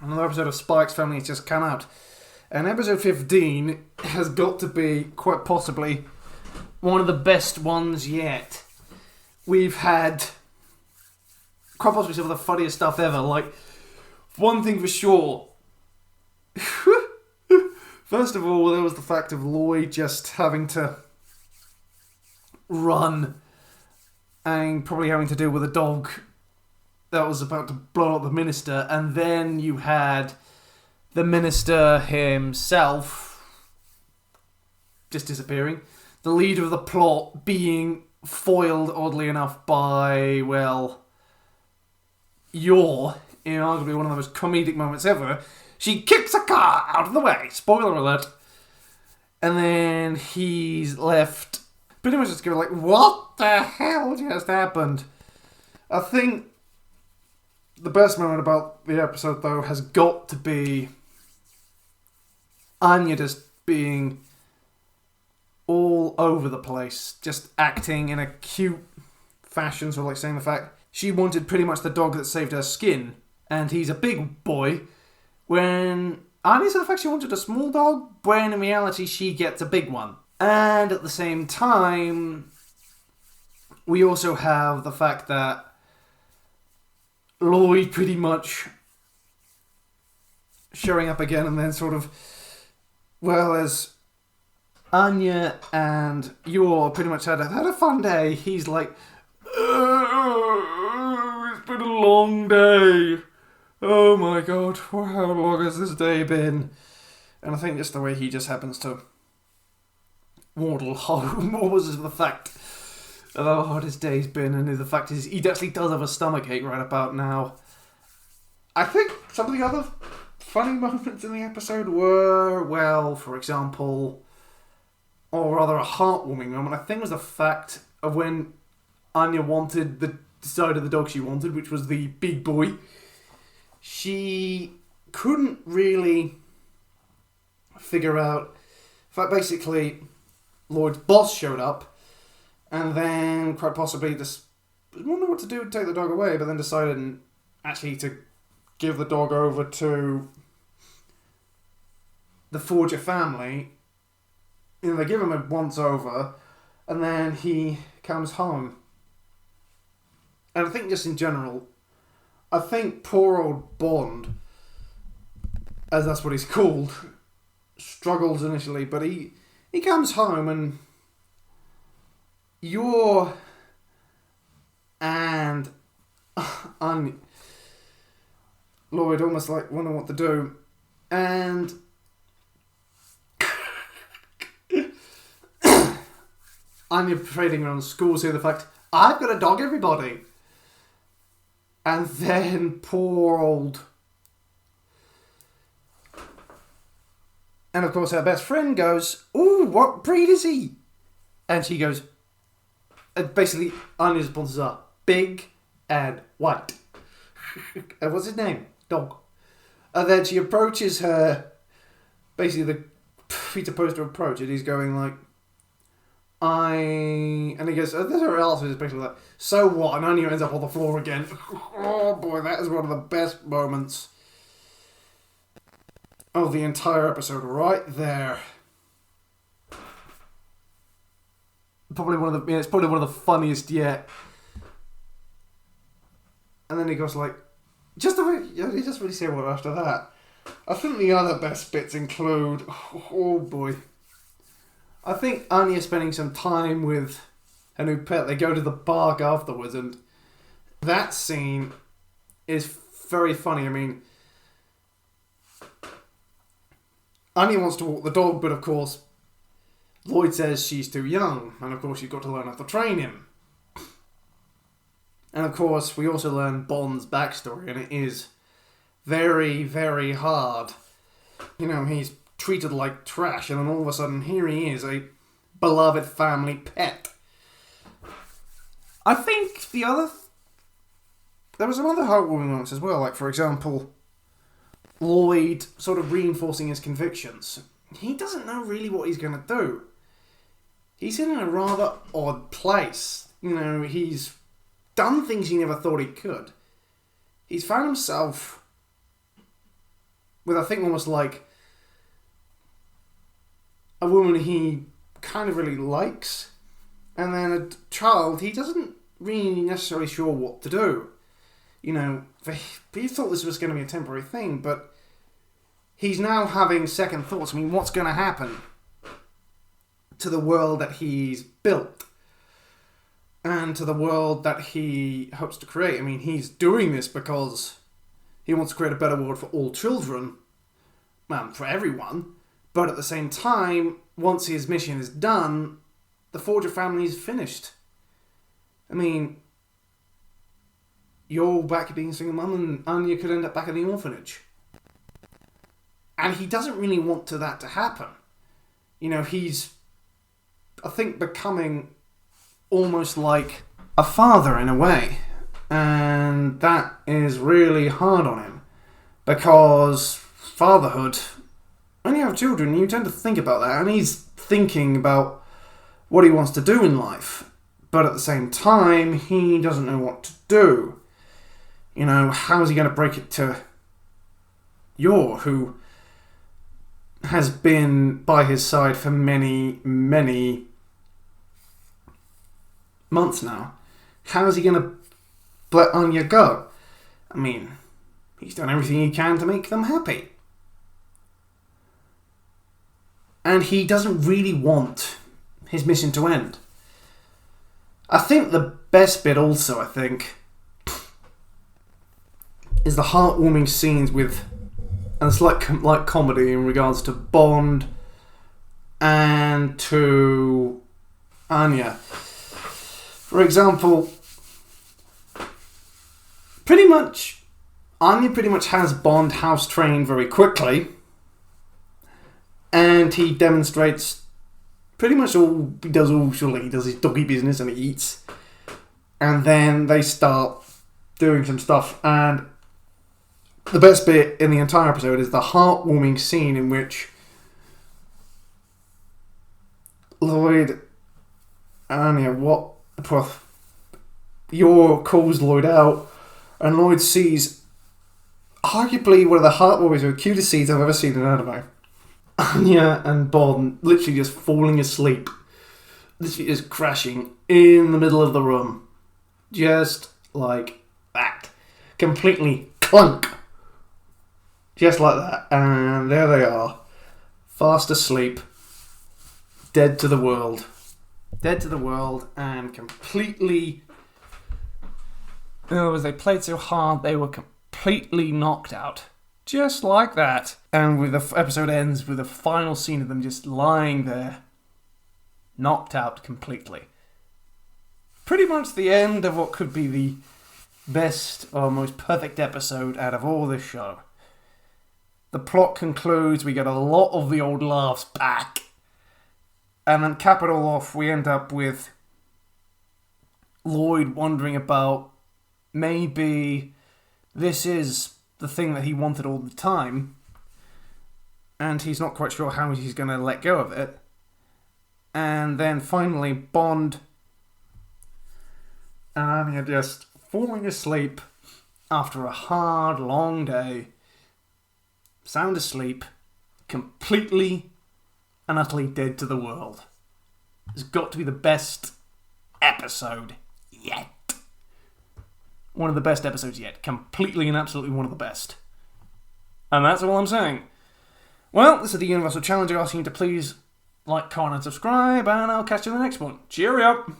Another episode of Spike's Family has just come out. And episode 15 has got to be, quite possibly, one of the best ones yet. We've had quite possibly some of the funniest stuff ever. Like, one thing for sure. First of all, there was the fact of Lloyd just having to run and probably having to deal with a dog that was about to blow up the minister. And then you had the minister himself just disappearing. The leader of the plot being foiled, oddly enough, by, well, Yor, in arguably one of the most comedic moments ever. She kicks a car out of the way. Spoiler alert. And then he's left pretty much just going like, what the hell just happened? I think the best moment about the episode, though, has got to be Anya just being all over the place, just acting in a cute fashion, sort of like saying the fact she wanted pretty much the dog that saved her skin, and he's a big boy, when Anya said the fact she wanted a small dog, when in reality she gets a big one. And at the same time, we also have the fact that Lloyd pretty much showing up again, and then sort of, well, as Anya and Yor pretty much had a fun day, he's like, it's been a long day. Oh my god, how long has this day been? And I think just the way he just happens to waddle home, or was the fact of how hard his day's been, and the fact is he actually does have a stomachache right about now. I think some of the other funny moments in the episode were, well, for example, or rather a heartwarming moment, I think was the fact of when Anya wanted the side of the dog she wanted, which was the big boy. She couldn't really figure out. In fact, basically, Lloyd's boss showed up, and then quite possibly just wondering what to do to take the dog away, but then decided actually to give the dog over to the Forger family. You know, they give him a once over, and then he comes home. And I think just in general, I think poor old Bond, as that's what he's called, struggles initially, but he comes home and Yor and Lloyd almost like wondering what to do, and Anya parading around the school saying the fact, I've got a dog, everybody. And then poor old... And of course her best friend goes, ooh, what breed is he? And she goes... basically, Anya's responses are big and white. And what's his name? Dog. And then she approaches her... Basically, the Peter Poster approach, and he's going like... And he goes, this her else is basically like, so what? And Anya ends up on the floor again. Oh boy, that is one of the best moments of the entire episode, right there. It's probably one of the funniest yet. And then he goes like, he doesn't really say what after that. I think the other best bits include, oh boy, I think Anya spending some time with her new pet. They go to the park afterwards, and that scene is very funny. I mean, Anya wants to walk the dog, but of course, Lloyd says she's too young, and of course you've got to learn how to train him. And of course, we also learn Bond's backstory, and it is very, very hard. You know, he's treated like trash, and then all of a sudden here he is, a beloved family pet. I think there was some other heartwarming moments as well, like for example, Lloyd sort of reinforcing his convictions. He doesn't know really what he's going to do. He's in a rather odd place. You know, he's done things he never thought he could. He's found himself with, I think, almost like a woman he kind of really likes, and then a child he doesn't really necessarily sure what to do. You know, he thought this was going to be a temporary thing, but he's now having second thoughts. I mean, what's going to happen to the world that he's built and to the world that he hopes to create? I mean, he's doing this because he wants to create a better world for all children, for everyone, but at the same time, once his mission is done, the Forger family is finished. I mean, you're back being a single mum, and Anya could end up back in the orphanage. And he doesn't really want that to happen. You know, he's, I think, becoming almost like a father in a way. And that is really hard on him. Because fatherhood, when you have children, you tend to think about that. And he's thinking about what he wants to do in life. But at the same time, he doesn't know what to do. You know, how is he going to break it to Yor, who has been by his side for many, many months now? How is he going to let Anya go? I mean, he's done everything he can to make them happy. And he doesn't really want his mission to end. I think the best bit also, is the heartwarming scenes with, and it's like comedy in regards to Bond and to Anya. For example, Anya pretty much has Bond house trained very quickly, and he demonstrates pretty much he does his doggy business and he eats, and then they start doing some stuff. And the best bit in the entire episode is the heartwarming scene in which Lloyd and Anya, Yor calls Lloyd out, and Lloyd sees arguably one of the heartwarming or cutest scenes I've ever seen in anime. Anya and Bond literally just falling asleep, literally just crashing in the middle of the room, just like that, completely clunk. Just like that, and there they are, fast asleep, dead to the world, and completely. Oh, as they played so hard, they were completely knocked out, just like that. And with the episode ends with the final scene of them just lying there, knocked out completely. Pretty much the end of what could be the best or most perfect episode out of all this show. The plot concludes, we get a lot of the old laughs back. And then cap it all off, we end up with Lloyd wondering about maybe this is the thing that he wanted all the time. And he's not quite sure how he's going to let go of it. And then finally, Bond and Anya just falling asleep after a hard, long day. Sound asleep, completely and utterly dead to the world. It's got to be the best episode yet. One of the best episodes yet. Completely and absolutely one of the best. And that's all I'm saying. Well, this is the Universal Challenge asking you to please like, comment and subscribe, and I'll catch you in the next one. Cheerio!